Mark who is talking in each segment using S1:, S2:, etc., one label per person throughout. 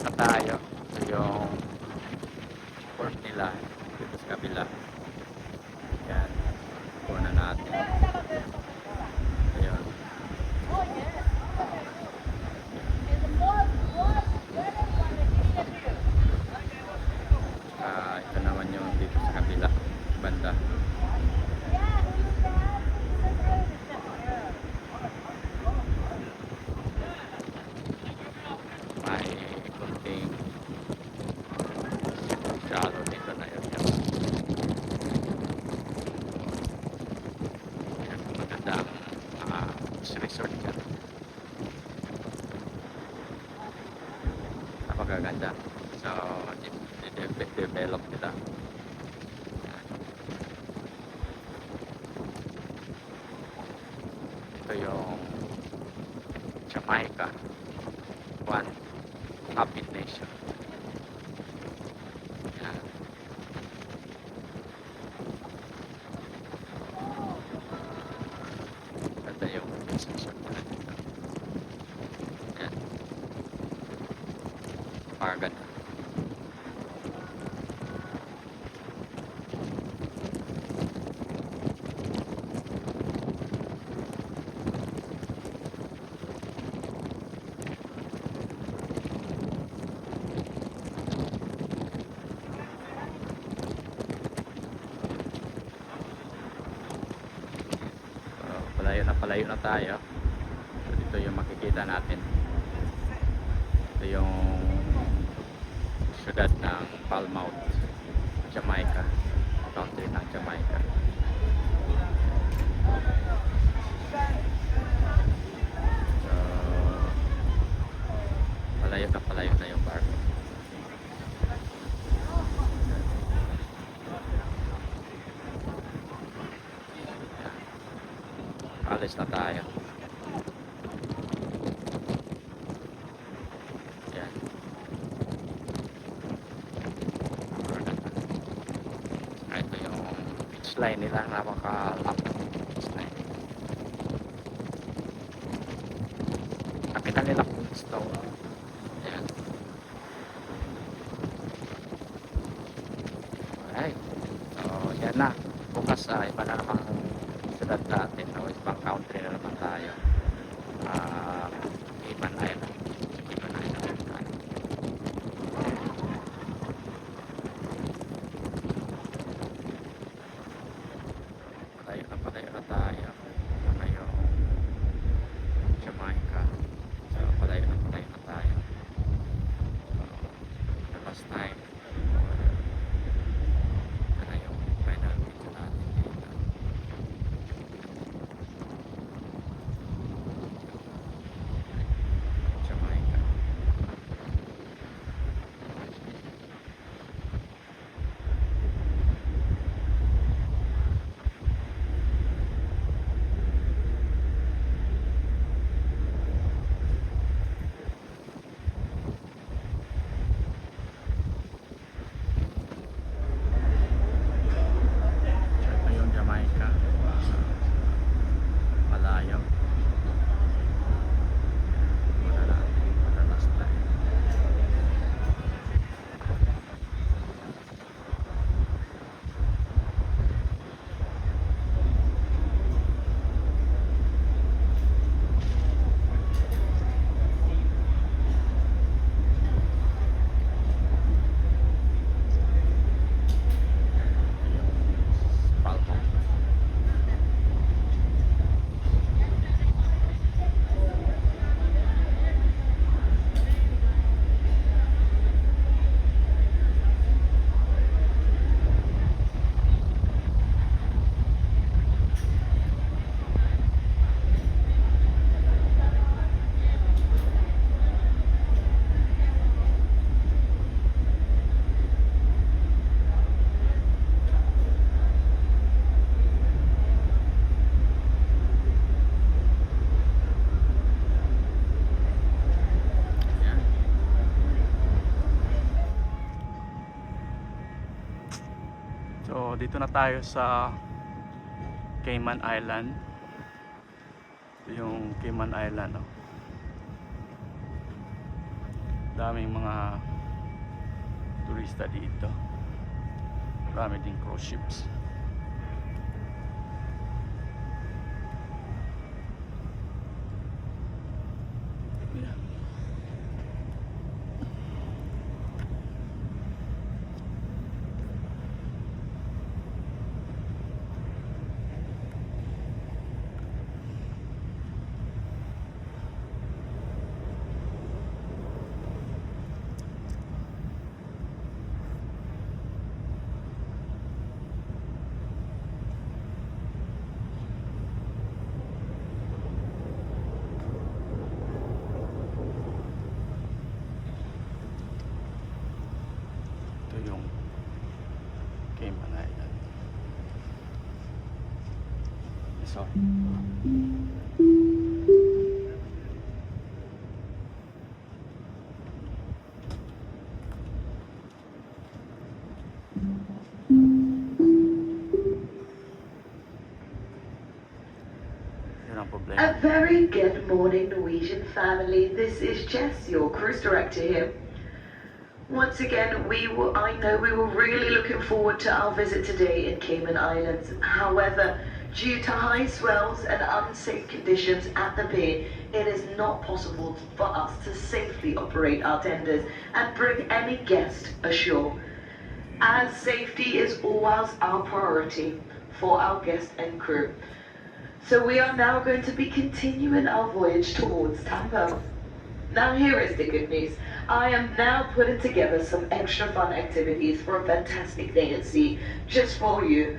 S1: na tayo. Ito yung port nila dito sa kabila. Yan. Kuna natin. Ayun. Ito naman yung dito sa kabila. Banda. May kunting shallow dito na yun. Maganda ang resort ka. Napakaganda. So, develop nila. Ito yung Jamaica. One happy nation. Yan. Ganda yung resort nila dito. Yan. Napakaganda. Palayo na tayo. So, dito yung makikita natin. Ito yung syudad ng Falmouth, Jamaica, country ng Jamaica. So, palayo na yung barko. Alis na tayo. Yan. Ito yung beach line nila. Napakalapit beach line. Kapitan nila Queenstown. Yan. Alright. So, yan na. Bukas iba na namang syudad natin. O ibang country na naman tayo. Cayman Island. Cayman Island tayo. Palayo na tayo. Ngayon Jamaica. So palayo na tayo. The last time na yung final video natin dito. Jamaica. Ito yung Jamaica. Malayo. Muna natin. The last time. Falmouth. Yan. So dito na tayo sa Cayman Island. Ito yung Cayman Island. Oh. Daming mga turista dito. Marami ding cruise ships. Ito yung Cayman Island. Sorry. Yun ang problema.
S2: A very good morning, Norwegian family. This is Jess, your cruise director here. Once again, I know we were really looking forward to our visit today in Cayman Islands. However, due to high swells and unsafe conditions at the pier, it is not possible for us to safely operate our tenders and bring any guest ashore, as safety is always our priority for our guests and crew. So we are now going to be continuing our voyage towards Tampa. Now here is the good news. I am now putting together some extra fun activities for a fantastic day at sea just for you.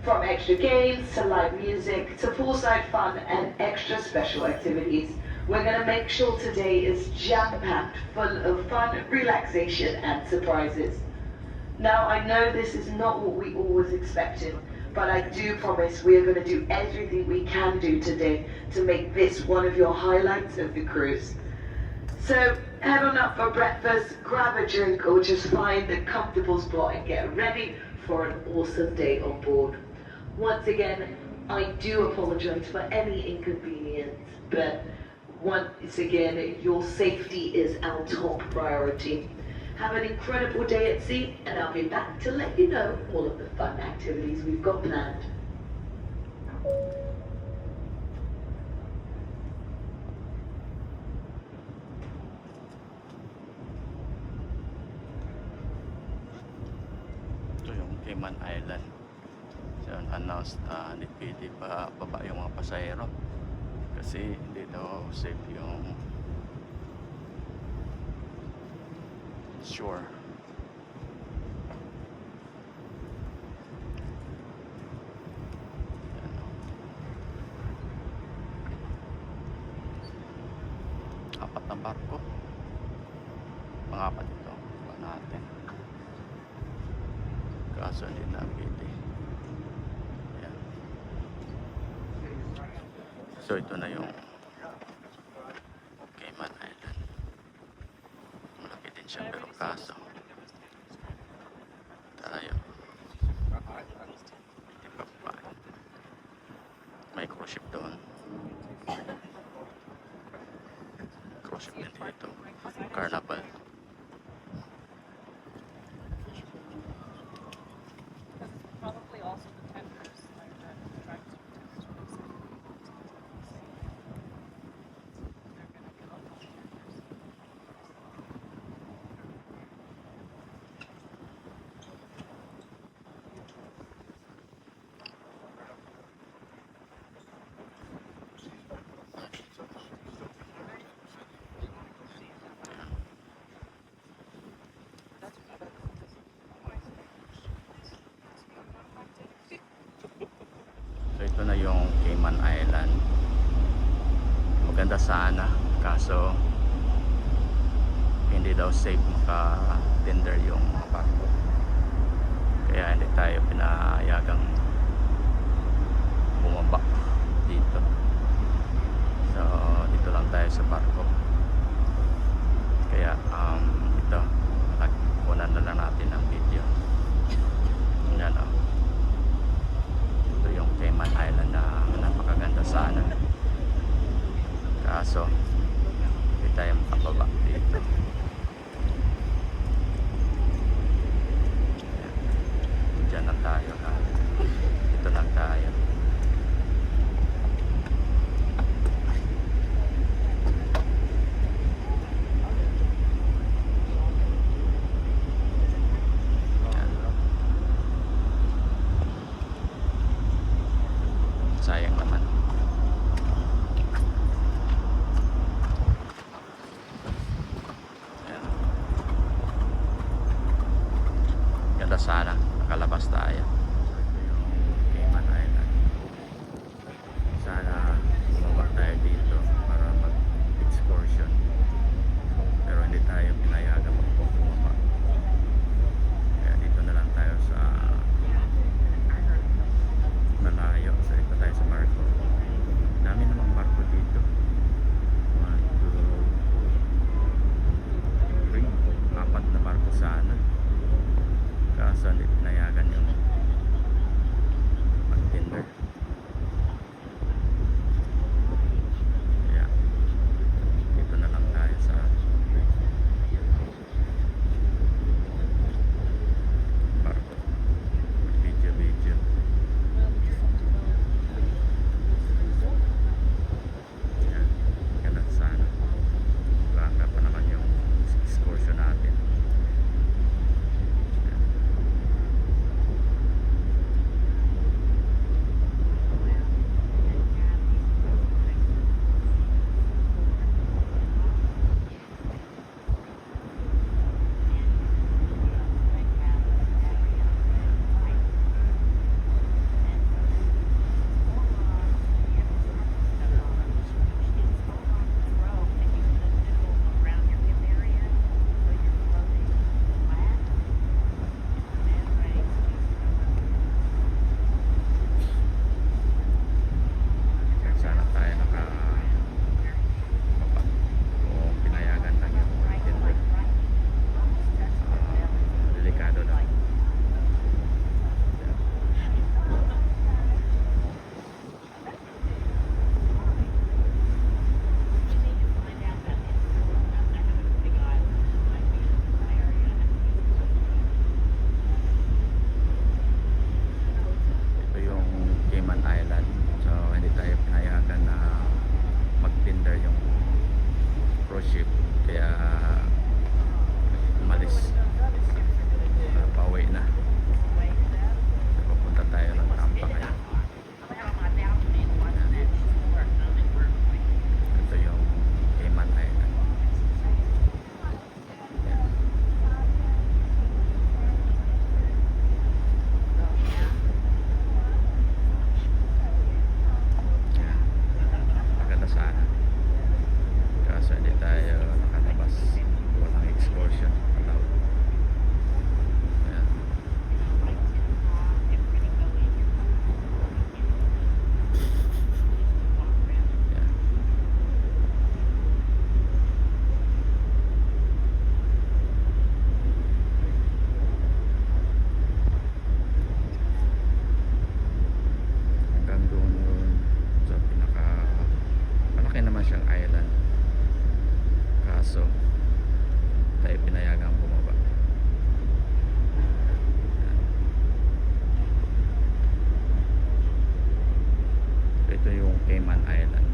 S2: From extra games to live music to poolside fun and extra special activities. We're going to make sure today is jam-packed full of fun, relaxation and surprises. Now I know this is not what we always expected, but I do promise we are going to do everything we can do today to make this one of your highlights of the cruise. So head on up for breakfast, grab a drink or just find a comfortable spot and get ready for an awesome day on board. Once again, I do apologize for any inconvenience, but once again, your safety is our top priority. Have an incredible day at sea, and I'll be back to let you know all of the fun activities we've got planned.
S1: Ito yung Cayman Island. So, announced na hindi pwede pa baba yung mga pasahero kasi hindi daw safe yung shore. Apat na barko. Pangapat ito pa natin. Kaso hindi na pwede. Ayan. So ito na yung Cayman Island. Malaki din siya pero kaso tayo hindi pa pa. May cruise ship doon. Cruise ship din dito. Carnival.
S3: Probably also the tenders, like the drives through tenders. They're gonna be local tenders.
S1: So ito na yung Cayman Island. Maganda sana kaso hindi daw safe maka-tender yung mga barko. Kaya hindi tayo pinayagang bumaba dito. So dito lang tayo sa barko. Kaya ito kunan na lang natin ang video. Yan o. Ito yung Cayman Island na napakaganda sana. Kaso hindi tayo makababa dito. sana nakalabas tayo. So ito yung Cayman Island. Sana bumaba tayo dito para mag-excursion. Pero hindi tayo pinayagan bumaba. Kaya dito na lang tayo sa malayo. So dito tayo sa barko. Dami namang barko dito. 1, 2, 3, 4 na barko sana. Kaso hindi pinayagan yung mag-tender. Kaya dito na lang tayo sa barko. Video. Yan. Ganun sana. Baka pa naman yung excursion natin. Yan. Sana tayo nakababa kung pinayagan lang yung tender. Delikado na. Yan. Ito yung Cayman Island. So hindi tayo pinayagan na mag-tender yung cruise ship. Kaya umalis. Pauwi na. So, pupunta tayo ng Tampa ngayon. Ito yung Cayman Island. Yan. Yan. Maganda sana. Kaso hindi tayo nakalabas. Walang excursion allowed. Yan. Yan. Hanggang doon sa pinaka malaki naman siyang island. Kaso tayo pinayagang bumaba. Yan. Ito yung Cayman Island.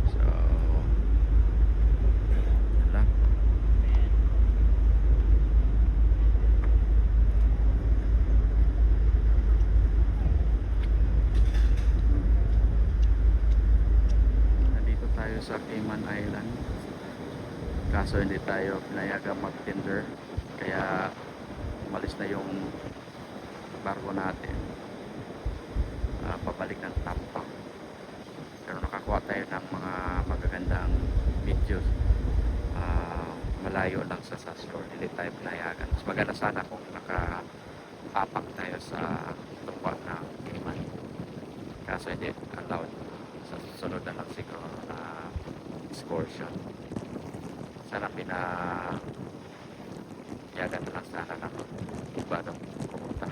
S1: So, yan lang. Nandito tayo sa Cayman Island. Kaso hindi tayo pinayagang mag-tender. Kaya umalis na yung barko natin. Pabalik ng Tampa. Pero nakakuha tayo ng mga magagandang videos. Malayo lang sa shore. Hindi tayo pinayagan. Mas maganda sana kung nakapapak tayo sa tupa ng Cayman. Kaso hindi allowed. Sa susunod na lang siguro na excursion. Sana pinayagan na lang sana ng iba nung pumunta.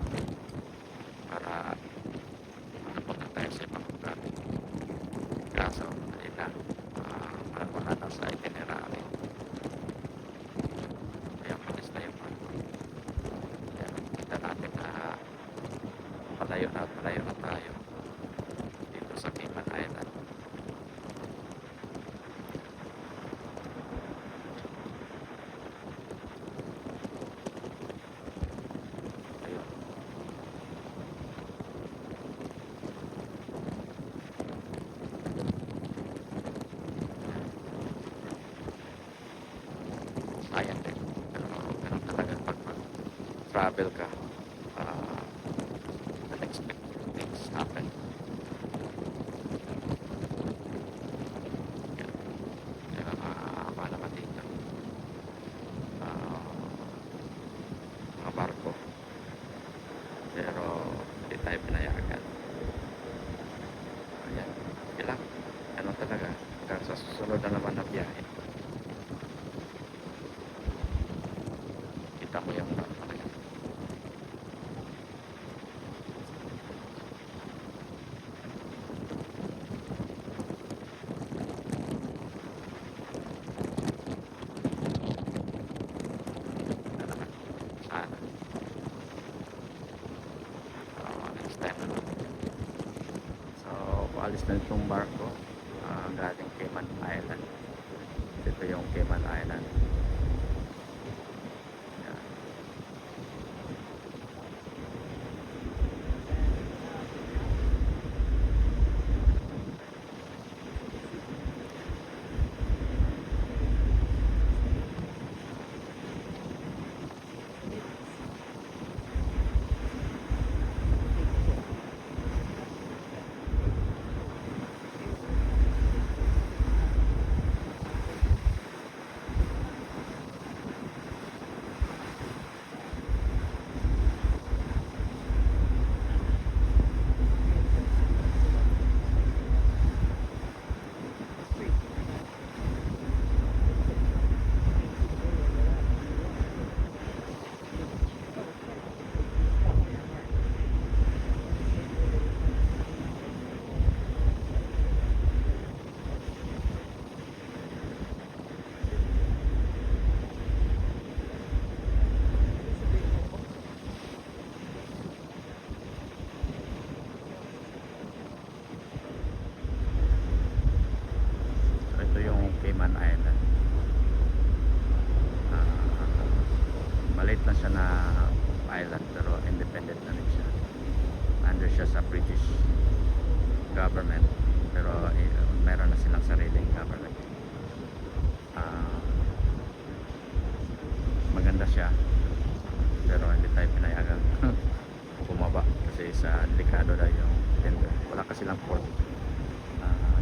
S1: malayo na tayo dito sa Cayman Island. Ayun. Sayang din. Pero ganun talaga pag mag-travel ka. Uh, unexpected things happen. Yan. May mga naman dito. Ah, mga barko. Pero hindi tayo pinayagan. Ayan. Ilang. Ano talaga. Hanggang sa susunod na naman na biyahe. Kita mo yung talaga. Sana. So, next time na lang. So, paalis na itong barko. Galing Cayman Island. Ito yung Cayman Island. Yan. So, ito yung Cayman Island. Maliit na siya na island pero independent na rin siya. Under siya sa British government pero meron na silang sariling government. Maganda siya pero hindi tayo pinayagan bumaba kasi sa delikado na yung tender. Wala kasi lang port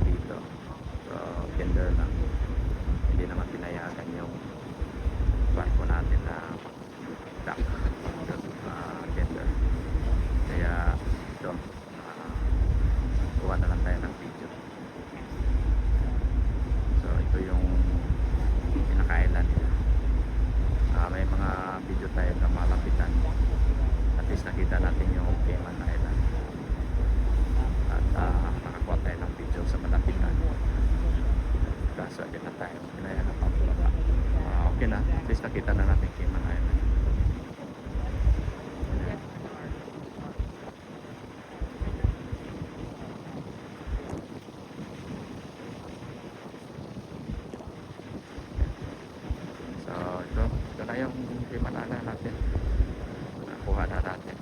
S1: dito. So tender lang. Hindi naman pinayagan yung barko natin na dock tender. Kaya ito kuha na lang tayo ng video. So ito yung pinaka-island nila. May mga video tayo na malapitan. At least nakita natin yung Cayman Island. At nakakuha tayo ng video sa malapitan. Kaso din na tayo pinayagan pa baba. Okay na. At least nakita na natin Cayman Island. So ito na yung Cayman Island natin. Nakuha na natin.